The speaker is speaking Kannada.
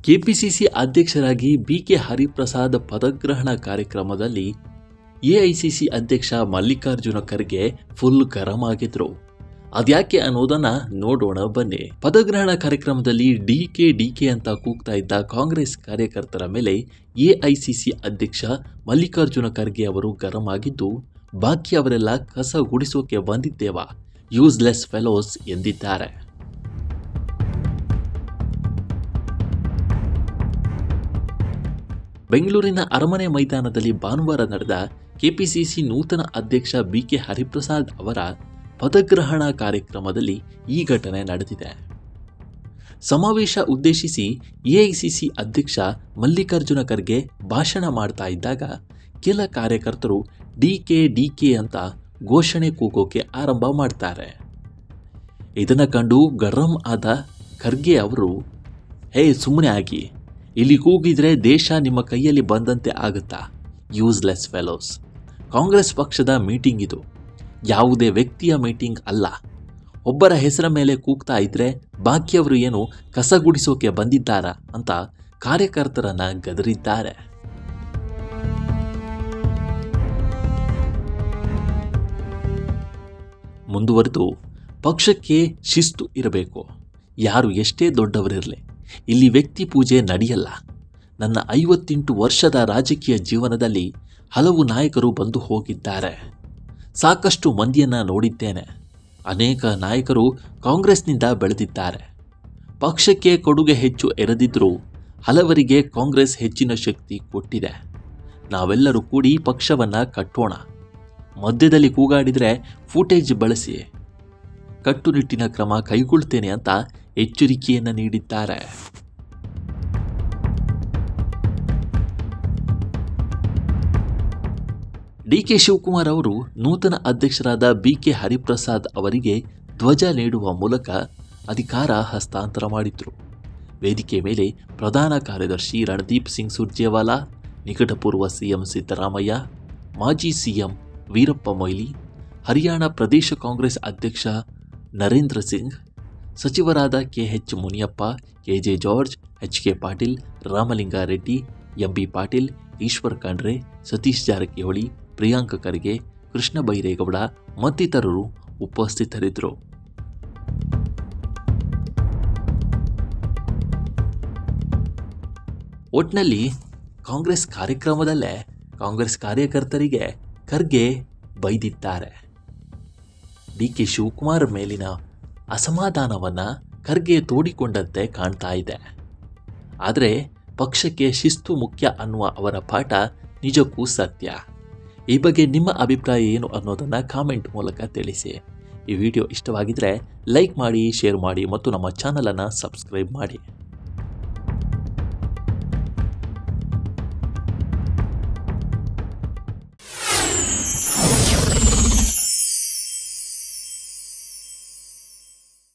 ಕೆಪಿಸಿಸಿ ಅಧ್ಯಕ್ಷರಾಗಿ ಬಿಕೆ ಹರಿಪ್ರಸಾದ್ ಪದಗ್ರಹಣ ಕಾರ್ಯಕ್ರಮದಲ್ಲಿ ಎಐಸಿಸಿ ಅಧ್ಯಕ್ಷ ಮಲ್ಲಿಕಾರ್ಜುನ ಖರ್ಗೆ ಫುಲ್ ಗರಂ ಆಗಿದ್ರು. ಅದ್ಯಾಕೆ ಅನ್ನೋದನ್ನ ನೋಡೋಣ ಬನ್ನಿ. ಪದಗ್ರಹಣ ಕಾರ್ಯಕ್ರಮದಲ್ಲಿ ಡಿಕೆ ಅಂತ ಕೂಗ್ತಾ ಇದ್ದ ಕಾಂಗ್ರೆಸ್ ಕಾರ್ಯಕರ್ತರ ಮೇಲೆ ಎಐಸಿಸಿ ಅಧ್ಯಕ್ಷ ಮಲ್ಲಿಕಾರ್ಜುನ ಖರ್ಗೆ ಅವರು ಗರಂ ಆಗಿದ್ದು, ಬಾಕಿ ಅವರೆಲ್ಲ ಕಸ ಗುಡಿಸೋಕೆ ಬಂದಿದ್ದೇವಾ, ಯೂಸ್ಲೆಸ್ ಫೆಲೋಸ್ ಎಂದಿದ್ದಾರೆ. ಬೆಂಗಳೂರಿನ ಅರಮನೆ ಮೈದಾನದಲ್ಲಿ ಭಾನುವಾರ ನಡೆದ ಕೆಪಿಸಿಸಿ ನೂತನ ಅಧ್ಯಕ್ಷ ಬಿಕೆ ಹರಿಪ್ರಸಾದ್ ಅವರ ಪದಗ್ರಹಣ ಕಾರ್ಯಕ್ರಮದಲ್ಲಿ ಈ ಘಟನೆ ನಡೆದಿದೆ. ಸಮಾವೇಶ ಉದ್ದೇಶಿಸಿ ಎಐಸಿಸಿ ಅಧ್ಯಕ್ಷ ಮಲ್ಲಿಕಾರ್ಜುನ ಖರ್ಗೆ ಭಾಷಣ ಮಾಡ್ತಾ ಇದ್ದಾಗ ಕೆಲ ಕಾರ್ಯಕರ್ತರು ಡಿಕೆ ಅಂತ ಘೋಷಣೆ ಕೂಗೋಕೆ ಆರಂಭ ಮಾಡ್ತಾರೆ. ಇದನ್ನು ಕಂಡು ಗರಂ ಆದ ಖರ್ಗೆ ಅವರು, ಹೇ ಸುಮ್ಮನೆ ಆಗಿ, ಇಲ್ಲಿ ಕೂಗಿದ್ರೆ ದೇಶ ನಿಮ್ಮ ಕೈಯಲ್ಲಿ ಬಂದಂತೆ ಆಗುತ್ತಾ, ಯೂಸ್ಲೆಸ್ ಫೆಲೋಸ್. ಕಾಂಗ್ರೆಸ್ ಪಕ್ಷದ ಮೀಟಿಂಗ್ ಇದು, ಯಾವುದೇ ವ್ಯಕ್ತಿಯ ಮೀಟಿಂಗ್ ಅಲ್ಲ. ಒಬ್ಬರ ಹೆಸರ ಮೇಲೆ ಕೂಗ್ತಾ ಇದ್ರೆ ಬಾಕಿಯವರು ಏನು ಕಸ ಗುಡಿಸೋಕೆ ಬಂದಿದ್ದಾರಾ ಅಂತ ಕಾರ್ಯಕರ್ತರನ್ನ ಗದರಿದ್ದಾರೆ. ಮುಂದುವರೆದು, ಪಕ್ಷಕ್ಕೆ ಶಿಸ್ತು ಇರಬೇಕು. ಯಾರು ಎಷ್ಟೇ ದೊಡ್ಡವರಿರಲಿ, ಇಲ್ಲಿ ವ್ಯಕ್ತಿ ಪೂಜೆ ನಡೆಯಲ್ಲ. ನನ್ನ 58 ವರ್ಷದ ರಾಜಕೀಯ ಜೀವನದಲ್ಲಿ ಹಲವು ನಾಯಕರು ಬಂದು ಹೋಗಿದ್ದಾರೆ. ಸಾಕಷ್ಟು ಮಂದಿಯನ್ನು ನೋಡಿದ್ದೇನೆ. ಅನೇಕ ನಾಯಕರು ಕಾಂಗ್ರೆಸ್ನಿಂದ ಬೆಳೆದಿದ್ದಾರೆ. ಪಕ್ಷಕ್ಕೆ ಕೊಡುಗೆ ಹೆಚ್ಚು ಎರೆದಿದ್ದರೂ ಹಲವರಿಗೆ ಕಾಂಗ್ರೆಸ್ ಹೆಚ್ಚಿನ ಶಕ್ತಿ ಕೊಟ್ಟಿದೆ. ನಾವೆಲ್ಲರೂ ಕೂಡಿ ಪಕ್ಷವನ್ನು ಕಟ್ಟೋಣ. ಮಧ್ಯದಲ್ಲಿ ಕೂಗಾಡಿದರೆ ಫೂಟೇಜ್ ಬಳಸಿ ಕಟ್ಟುನಿಟ್ಟಿನ ಕ್ರಮ ಕೈಗೊಳ್ತೇನೆ ಅಂತ ಎಚ್ಚರಿಕೆಯನ್ನು ನೀಡಿದ್ದಾರೆ. ಡಿಕೆ ಶಿವಕುಮಾರ್ ಅವರು ನೂತನ ಅಧ್ಯಕ್ಷರಾದ ಬಿಕೆ ಹರಿಪ್ರಸಾದ್ ಅವರಿಗೆ ಧ್ವಜ ನೀಡುವ ಮೂಲಕ ಅಧಿಕಾರ ಹಸ್ತಾಂತರ ಮಾಡಿದ್ರು. ವೇದಿಕೆ ಮೇಲೆ ಪ್ರಧಾನ ಕಾರ್ಯದರ್ಶಿ ರಣದೀಪ್ ಸಿಂಗ್ ಸುರ್ಜೇವಾಲಾ, ನಿಕಟಪೂರ್ವ ಸಿಎಂ ಸಿದ್ದರಾಮಯ್ಯ, ಮಾಜಿ ಸಿಎಂ ವೀರಪ್ಪ ಮೊಯ್ಲಿ, ಹರಿಯಾಣ ಪ್ರದೇಶ ಕಾಂಗ್ರೆಸ್ ಅಧ್ಯಕ್ಷ ನರೇಂದ್ರ ಸಿಂಗ್, ಸಚಿವರಾದ K H Muniyappa, K J George, HK Patil, Ramalinga Reddy, MB Patil, Eshwar Khandre, Satish Jarkiholi, Priyanka Kharge, Krishna Byregowda ಮತ್ತಿತರರು ಉಪಸ್ಥಿತರಿದ್ದರು. ಒಟ್ನಲ್ಲಿ ಕಾಂಗ್ರೆಸ್ ಕಾರ್ಯಕ್ರಮದಲ್ಲೇ ಕಾಂಗ್ರೆಸ್ ಕಾರ್ಯಕರ್ತರಿಗೆ ಖರ್ಗೆ ಬೈದಿದ್ದಾರೆ. ಡಿಕೆ ಶಿವಕುಮಾರ್ ಮೇಲಿನ ಅಸಮಾಧಾನವನ್ನು ಖರ್ಗೆ ತೋಡಿಕೊಂಡಂತೆ ಕಾಣ್ತಾ ಇದೆ. ಆದರೆ ಪಕ್ಷಕ್ಕೆ ಶಿಸ್ತು ಮುಖ್ಯ ಅನ್ನುವ ಅವರ ಪಾಠ ನಿಜಕ್ಕೂ ಸತ್ಯ. ಈ ಬಗ್ಗೆ ನಿಮ್ಮ ಅಭಿಪ್ರಾಯ ಏನು ಅನ್ನೋದನ್ನು ಕಾಮೆಂಟ್ ಮೂಲಕ ತಿಳಿಸಿ. ಈ ವಿಡಿಯೋ ಇಷ್ಟವಾಗಿದ್ದರೆ ಲೈಕ್ ಮಾಡಿ, ಶೇರ್ ಮಾಡಿ ಮತ್ತು ನಮ್ಮ ಚಾನಲನ್ನು ಸಬ್ಸ್ಕ್ರೈಬ್ ಮಾಡಿ.